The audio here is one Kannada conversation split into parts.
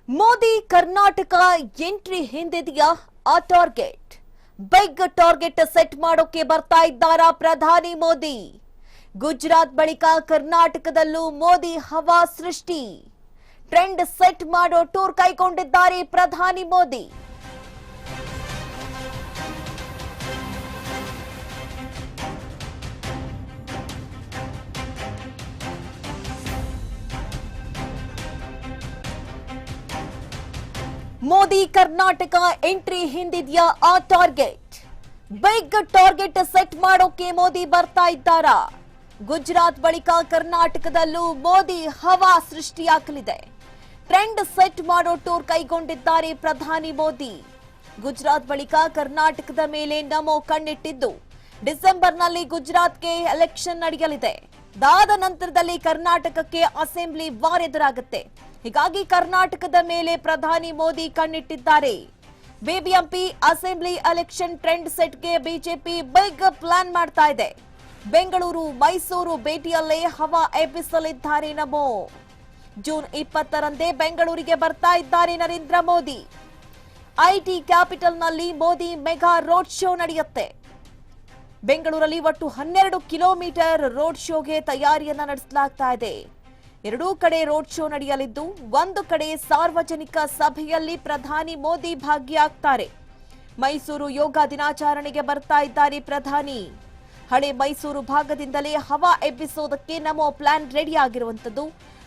ಮೋದಿ ಕರ್ನಾಟಕ ಎಂಟ್ರಿ ಹಿಂದಿದೆಯಾ ಆ ಟಾರ್ಗೆಟ್? ಬಿಗ್ ಟಾರ್ಗೆಟ್ ಸೆಟ್ ಮಾಡೋಕೆ ಬರ್ತಾ ಇದ್ದಾರಾ ಪ್ರಧಾನಿ ಮೋದಿ? ಗುಜರಾತ್ ಬಳಿಕ ಕರ್ನಾಟಕದಲ್ಲೂ ಮೋದಿ ಹವಾ ಸೃಷ್ಟಿ. ಟ್ರೆಂಡ್ ಸೆಟ್ ಮಾಡೋ ಟೂರ್ ಕೈಗೊಂಡಿದ್ದಾರೆ ಪ್ರಧಾನಿ ಮೋದಿ. ಮೋದಿ ಕರ್ನಾಟಕ ಎಂಟ್ರಿ ಹಿಂದಿದೆಯಾ ಆ ಟಾರ್ಗೆಟ್? ಬಿಗ್ ಟಾರ್ಗೆಟ್ ಸೆಟ್ ಮಾಡೋಕೆ ಮೋದಿ ಬರ್ತಾ ಇದ್ದಾರಾ? ಗುಜರಾತ್ ಬಳಿಕ ಕರ್ನಾಟಕದಲ್ಲೂ ಮೋದಿ ಹವಾ ಸೃಷ್ಟಿಯಾಗಲಿದೆ. ಟ್ರೆಂಡ್ ಸೆಟ್ ಮಾಡೋ ಟೂರ್ ಕೈಗೊಂಡಿದ್ದಾರೆ ಪ್ರಧಾನಿ ಮೋದಿ. ಗುಜರಾತ್ ಬಳಿಕ ಕರ್ನಾಟಕದ ಮೇಲೆ ನಮೋ ಕಣ್ಣಿಟ್ಟಿದ್ದು, ಡಿಸೆಂಬರ್ನಲ್ಲಿ ಗುಜರಾತ್ಗೆ ಎಲೆಕ್ಷನ್ ನಡೆಯಲಿದೆ. ಅದಾದ ನಂತರದಲ್ಲಿ ಕರ್ನಾಟಕಕ್ಕೆ ಅಸೆಂಬ್ಲಿ ವಾರ್ ಎದುರಾಗುತ್ತೆ. ಹೀಗಾಗಿ ಕರ್ನಾಟಕದ ಮೇಲೆ ಪ್ರಧಾನಿ ಮೋದಿ ಕಣ್ಣಿಟ್ಟಿದ್ದಾರೆ. ಬಿಬಿಎಂಪಿ ಅಸೆಂಬ್ಲಿ ಎಲೆಕ್ಷನ್ ಟ್ರೆಂಡ್ ಸೆಟ್ಗೆ ಬಿಜೆಪಿ ಬಿಗ್ ಪ್ಲಾನ್ ಮಾಡ್ತಾ ಇದೆ. ಬೆಂಗಳೂರು ಮೈಸೂರು ಭೇಟಿಯಲ್ಲೇ ಹವಾ ಎಬ್ಬಿಸಲಿದ್ದಾರೆ ನಮೋ. ಜೂನ್ 20ರಂದೇ ಬೆಂಗಳೂರಿಗೆ ಬರ್ತಾ ಇದ್ದಾರೆ ನರೇಂದ್ರ ಮೋದಿ. ಐಟಿ ಕ್ಯಾಪಿಟಲ್ನಲ್ಲಿ ಮೋದಿ ಮೆಗಾ ರೋಡ್ ಶೋ ನಡೆಯುತ್ತೆ. ಬೆಂಗಳೂರಲ್ಲಿ ಒಟ್ಟು 12 ಕಿಲೋಮೀಟರ್ ರೋಡ್ ಶೋಗೆ ತಯಾರಿಯನ್ನ ನಡೆಸಲಾಗ್ತಾ ಇದೆ. ಎರಡೂ ಕಡೆ ರೋಡ್ ಶೋ ನಡೆಯಲಿದ್ದು, ಒಂದು ಕಡೆ ಸಾರ್ವಜನಿಕ ಸಭೆಯಲ್ಲಿ ಪ್ರಧಾನಿ ಮೋದಿ ಭಾಗಿಯಾಗ್ತಾರೆ. ಮೈಸೂರು ಯೋಗ ದಿನಾಚರಣೆಗೆ ಬರ್ತಾ ಇದ್ದಾರೆ ಪ್ರಧಾನಿ. ಹಳೆ ಮೈಸೂರು ಭಾಗದಿಂದಲೇ ಹವಾ ಎಬ್ಬಿಸೋದಕ್ಕೆ ನಮೋ ಪ್ಲಾನ್ ರೆಡಿ ಆಗಿರುವಂತದ್ದು.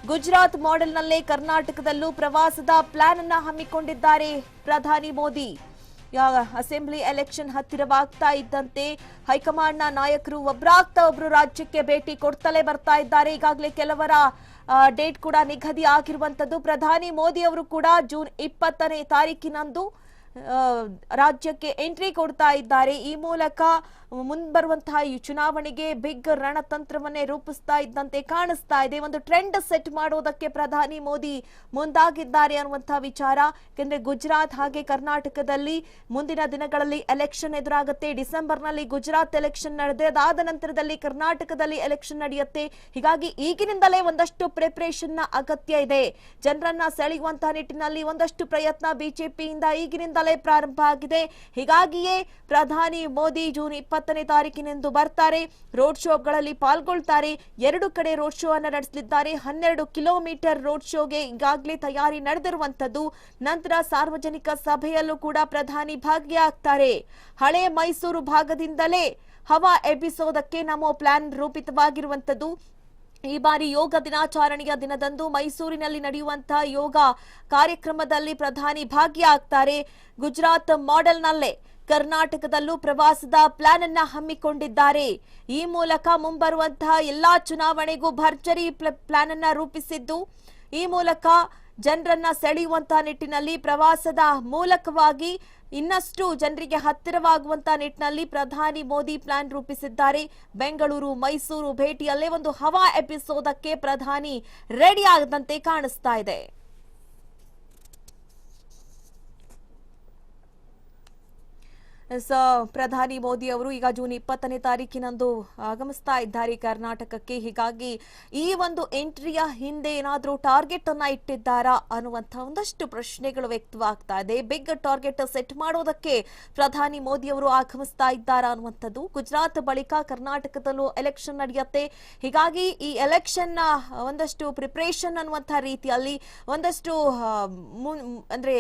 ಗುಜರಾತ್ ಮಾಡೆಲ್ನಲ್ಲೇ ಕರ್ನಾಟಕದಲ್ಲೂ ಪ್ರವಾಸದ ಪ್ಲಾನ್ ಅನ್ನ ಹಮ್ಮಿಕೊಂಡಿದ್ದಾರೆ ಪ್ರಧಾನಿ ಮೋದಿ. ಅಸೆಂಬ್ಲಿ ಎಲೆಕ್ಷನ್ ಹತ್ತಿರವಾಗ್ತಾ ಇದ್ದಂತೆ ಹೈಕಮಾಂಡ್ನ ನಾಯಕರು ಒಬ್ಬರಾಗ್ತಾ ಒಬ್ರು ರಾಜ್ಯಕ್ಕೆ ಭೇಟಿ ಕೊಡ್ತಲೇ ಬರ್ತಾ ಇದ್ದಾರೆ. ಈಗಾಗಲೇ ಕೆಲವರ ಡೇಟ್ ಕೂಡ ನಿಗದಿ ಆಗಿರುವಂತದ್ದು. ಪ್ರಧಾನಿ ಮೋದಿ ಅವರು ಕೂಡ ಜೂನ್ 20ನೇ ತಾರೀಕಿನಂದು ರಾಜ್ಯಕ್ಕೆ ಎಂಟ್ರಿ ಕೊಡ್ತಾ ಇದ್ದಾರೆ. ಈ ಮೂಲಕ ಮುಂಬರುವಂತಹ ಈ ಚುನಾವಣೆಗೆ ಬಿಗ್ ರಣತಂತ್ರವನ್ನೇ ರೂಪಿಸ್ತಾ ಇದ್ದಂತೆ ಕಾಣಿಸ್ತಾ ಇದೆ. ಒಂದು ಟ್ರೆಂಡ್ ಸೆಟ್ ಮಾಡೋದಕ್ಕೆ ಪ್ರಧಾನಿ ಮೋದಿ ಮುಂದಾಗಿದ್ದಾರೆ ಅನ್ನುವಂತಹ ವಿಚಾರ. ಯಾಕಂದ್ರೆ ಗುಜರಾತ್ ಹಾಗೆ ಕರ್ನಾಟಕದಲ್ಲಿ ಮುಂದಿನ ದಿನಗಳಲ್ಲಿ ಎಲೆಕ್ಷನ್ ಎದುರಾಗುತ್ತೆ. ಡಿಸೆಂಬರ್ನಲ್ಲಿ ಗುಜರಾತ್ ಎಲೆಕ್ಷನ್ ನಡೆದೆ, ಅದಾದ ನಂತರದಲ್ಲಿ ಕರ್ನಾಟಕದಲ್ಲಿ ಎಲೆಕ್ಷನ್ ನಡೆಯುತ್ತೆ. ಹೀಗಾಗಿ ಈಗಿನಿಂದಲೇ ಒಂದಷ್ಟು ಪ್ರಿಪರೇಷನ್ ನ ಅಗತ್ಯ ಇದೆ. ಜನರನ್ನ ಸೆಳೆಯುವಂತಹ ನಿಟ್ಟಿನಲ್ಲಿ ಒಂದಷ್ಟು ಪ್ರಯತ್ನ ಬಿಜೆಪಿಯಿಂದ ಈಗಿನಿಂದಲೇ ಪ್ರಾರಂಭ ಆಗಿದೆ. ಹೀಗಾಗಿಯೇ ಪ್ರಧಾನಿ ಮೋದಿ ಜೂನ್ 20ನೇ ತಾರೀಕಿನಂದು ಬರ್ತಾರೆ. ರೋಡ್ ಶೋಗಳಲ್ಲಿ ಪಾಲ್ಗೊಳ್ತಾರೆ. ಎರಡು ಕಡೆ ರೋಡ್ ಶೋ ಅನ್ನು ನಡೆಸಲಿದ್ದಾರೆ. 12 ಕಿಲೋಮೀಟರ್ ರೋಡ್ ಶೋಗೆ ಈಗಾಗಲೇ ತಯಾರಿ ನಡೆದಿರುವಂತದ್ದು. ನಂತರ ಸಾರ್ವಜನಿಕ ಸಭೆಯಲ್ಲೂ ಕೂಡ ಪ್ರಧಾನಿ ಭಾಗಿಯಾಗ್ತಾರೆ. ಹಳೆ ಮೈಸೂರು ಭಾಗದಿಂದಲೇ ಹವಾ ಎಬ್ಬಿಸೋದಕ್ಕೆ ನಮೋ ಪ್ಲಾನ್ ರೂಪಿತವಾಗಿರುವಂತದ್ದು. ಈ ಬಾರಿ ಯೋಗ ದಿನಾಚರಣೆಯ ದಿನದಂದು ಮೈಸೂರಿನಲ್ಲಿ ನಡೆಯುವಂತಹ ಯೋಗ ಕಾರ್ಯಕ್ರಮದಲ್ಲಿ ಪ್ರಧಾನಿ ಭಾಗಿಯಾಗ್ತಾರೆ. ಗುಜರಾತ್ ಮಾಡೆಲ್ನಲ್ಲೇ ಕರ್ನಾಟಕದಲ್ಲೂ ಪ್ರವಾಸದ ಪ್ಲಾನ್ ಅನ್ನ ಹಮ್ಮಿಕೊಂಡಿದ್ದಾರೆ. ಈ ಮೂಲಕ ಮುಂಬರುವಂತಹ ಎಲ್ಲಾ ಚುನಾವಣೆಗೂ ಭರ್ಜರಿ ಪ್ಲಾನ್ ಅನ್ನ ರೂಪಿಸಿದ್ದು, ಈ ಮೂಲಕ ಜನರನ್ನ ಸೆಳೆಯುವಂತಹ ನಿಟ್ಟಿನಲ್ಲಿ ಪ್ರವಾಸದ ಮೂಲಕವಾಗಿ ಇನ್ನಷ್ಟು ಜನರಿಗೆ ಹತ್ತಿರವಾಗುವಂತಹ ನಿಟ್ಟಿನಲ್ಲಿ ಪ್ರಧಾನಿ ಮೋದಿ ಪ್ಲಾನ್ ರೂಪಿಸಿದ್ದಾರೆ. ಬೆಂಗಳೂರು ಮೈಸೂರು ಭೇಟಿಯಲ್ಲೇ ಒಂದು ಹವಾ ಎಬ್ಬಿಸೋದಕ್ಕೆ ಪ್ರಧಾನಿ ರೆಡಿ ಆಗದಂತೆ ಕಾಣಿಸ್ತಾ ಇದೆ. ಪ್ರಧಾನಿ ಮೋದಿ ಅವರು ಈಗ ಜೂನ್ 20ನೇ ತಾರೀಕಿನಂದು ಆಗಮಿಸ್ತಾ ಇದ್ದಾರೆ ಕರ್ನಾಟಕಕ್ಕೆ. ಹೀಗಾಗಿ ಈ ಒಂದು ಎಂಟ್ರಿಯ ಹಿಂದೆ ಏನಾದರೂ ಟಾರ್ಗೆಟ್ ಅನ್ನ ಇಟ್ಟಿದ್ದಾರಾ ಅನ್ನುವಂತಹ ಒಂದಷ್ಟು ಪ್ರಶ್ನೆಗಳು ವ್ಯಕ್ತವಾಗ್ತಾ ಇದೆ. ಬಿಗ್ ಟಾರ್ಗೆಟ್ ಸೆಟ್ ಮಾಡೋದಕ್ಕೆ ಪ್ರಧಾನಿ ಮೋದಿ ಅವರು ಆಗಮಿಸ್ತಾ ಇದ್ದಾರಾ ಅನ್ನುವಂಥದ್ದು. ಗುಜರಾತ್ ಬಳಿಕ ಕರ್ನಾಟಕದಲ್ಲೂ ಎಲೆಕ್ಷನ್ ನಡೆಯುತ್ತೆ. ಹೀಗಾಗಿ ಈ ಎಲೆಕ್ಷನ್ ನ ಒಂದಷ್ಟು ಪ್ರಿಪರೇಷನ್ ಅನ್ನುವಂತಹ ರೀತಿಯಲ್ಲಿ ಒಂದಷ್ಟು ಅಂದ್ರೆ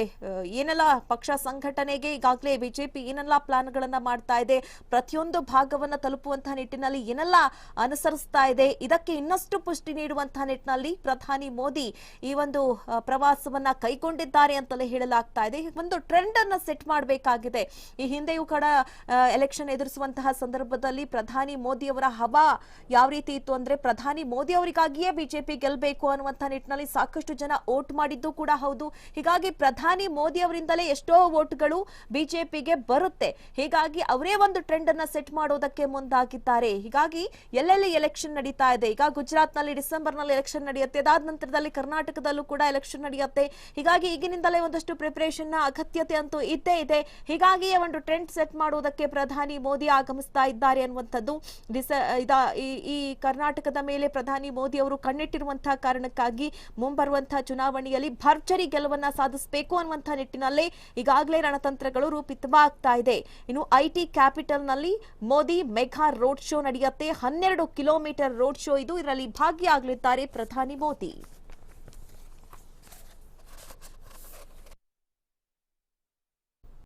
ಏನೆಲ್ಲ ಪಕ್ಷ ಸಂಘಟನೆಗೆ ಈಗಾಗಲೇ ಬಿಜೆಪಿ ಏನೆಲ್ಲ ಪ್ಲಾನ್ಗಳನ್ನ ಮಾಡ್ತಾ ಇದೆ, ಪ್ರತಿಯೊಂದು ಭಾಗವನ್ನ ತಲುಪುವಂತಹ ನಿಟ್ಟಿನಲ್ಲಿ ಏನೆಲ್ಲ ಅನುಸರಿಸ್ತಾ ಇದೆ, ಇದಕ್ಕೆ ಇನ್ನಷ್ಟು ಪುಷ್ಟಿ ನೀಡುವಂತಹ ನಿಟ್ಟಿನಲ್ಲಿ ಪ್ರಧಾನಿ ಮೋದಿ ಈ ಒಂದು ಪ್ರವಾಸವನ್ನ ಕೈಗೊಂಡಿದ್ದಾರೆ ಅಂತಲೇ ಹೇಳಲಾಗ್ತಾ ಇದೆ. ಒಂದು ಟ್ರೆಂಡ್ ಅನ್ನ ಸೆಟ್ ಮಾಡಬೇಕಾಗಿದೆ. ಈ ಹಿಂದೆಯೂ ಕೂಡ ಎಲೆಕ್ಷನ್ ಎದುರಿಸುವಂತಹ ಸಂದರ್ಭದಲ್ಲಿ ಪ್ರಧಾನಿ ಮೋದಿ ಅವರ ಹವಾ ಯಾವ ರೀತಿ ಇತ್ತು ಅಂದ್ರೆ, ಪ್ರಧಾನಿ ಮೋದಿ ಅವರಿಗಾಗಿಯೇ ಬಿಜೆಪಿ ಗೆಲ್ಲಬೇಕು ಅನ್ನುವಂತಹ ನಿಟ್ಟಿನಲ್ಲಿ ಸಾಕಷ್ಟು ಜನ ವೋಟ್ ಮಾಡಿದ್ದು ಕೂಡ ಹೌದು. ಹೀಗಾಗಿ ಪ್ರಧಾನಿ ಮೋದಿ ಅವರಿಂದಲೇ ಎಷ್ಟೋ ವೋಟ್ಗಳು ಬಿಜೆಪಿಗೆ ಬರುತ್ತೆ. ನಡೆಯುತ್ತೆ. ಹೀಗಾಗಿ ಅವರೇ ಒಂದು ಟ್ರೆಂಡ್ ಅನ್ನ ಸೆಟ್ ಮಾಡೋದಕ್ಕೆ ಮುಂದಾಗಿದ್ದಾರೆ. ಹೀಗಾಗಿ ಎಲ್ಲೆಲ್ಲಿ ಎಲೆಕ್ಷನ್ ನಡೀತಾ ಇದೆ, ಈಗ ಗುಜರಾತ್ ನಲ್ಲಿ ಡಿಸೆಂಬರ್ ನಲ್ಲಿ ಎಲೆಕ್ಷನ್ ನಡೆಯುತ್ತೆ, ಅದಾದ ನಂತರದಲ್ಲಿ ಕರ್ನಾಟಕದಲ್ಲೂ ಕೂಡ ಎಲೆಕ್ಷನ್ ನಡೆಯುತ್ತೆ. ಹೀಗಾಗಿ ಈಗಿನಿಂದಲೇ ಒಂದಷ್ಟು ಪ್ರಿಪರೇಷನ್ ನ ಅಗತ್ಯತೆ ಅಂತೂ ಇದ್ದೇ ಇದೆ. ಹೀಗಾಗಿಯೇ ಒಂದು ಟ್ರೆಂಡ್ ಸೆಟ್ ಮಾಡುವುದಕ್ಕೆ ಪ್ರಧಾನಿ ಮೋದಿ ಆಗಮಿಸ್ತಾ ಇದ್ದಾರೆ ಅನ್ನುವಂಥದ್ದು ಈ ಕರ್ನಾಟಕದ ಮೇಲೆ ಪ್ರಧಾನಿ ಮೋದಿ ಅವರು ಕಣ್ಣಿಟ್ಟಿರುವಂತಹ ಕಾರಣಕ್ಕಾಗಿ ಮುಂಬರುವಂತಹ ಚುನಾವಣೆಯಲ್ಲಿ ಭರ್ಜರಿ ಗೆಲುವನ್ನ ಸಾಧಿಸಬೇಕು ಅನ್ನುವಂತಹ ನಿಟ್ಟಿನಲ್ಲಿ ಈಗಾಗಲೇ ರಣತಂತ್ರಗಳು ರೂಪಿತವಾಗ್ತಾ ಇದೆ. ಇನ್ನು ಐಟಿ ಕ್ಯಾಪಿಟಲ್ ನಲ್ಲಿ ಮೋದಿ ಮೆಗಾ ರೋಡ್ ಶೋ ನಡೆಯುತ್ತೆ. 12 ಕಿಲೋಮೀಟರ್ ರೋಡ್ ಶೋ ಇದು. ಇದರಲ್ಲಿ ಭಾಗಿಯಾಗಲಿದ್ದಾರೆ ಪ್ರಧಾನಿ ಮೋದಿ.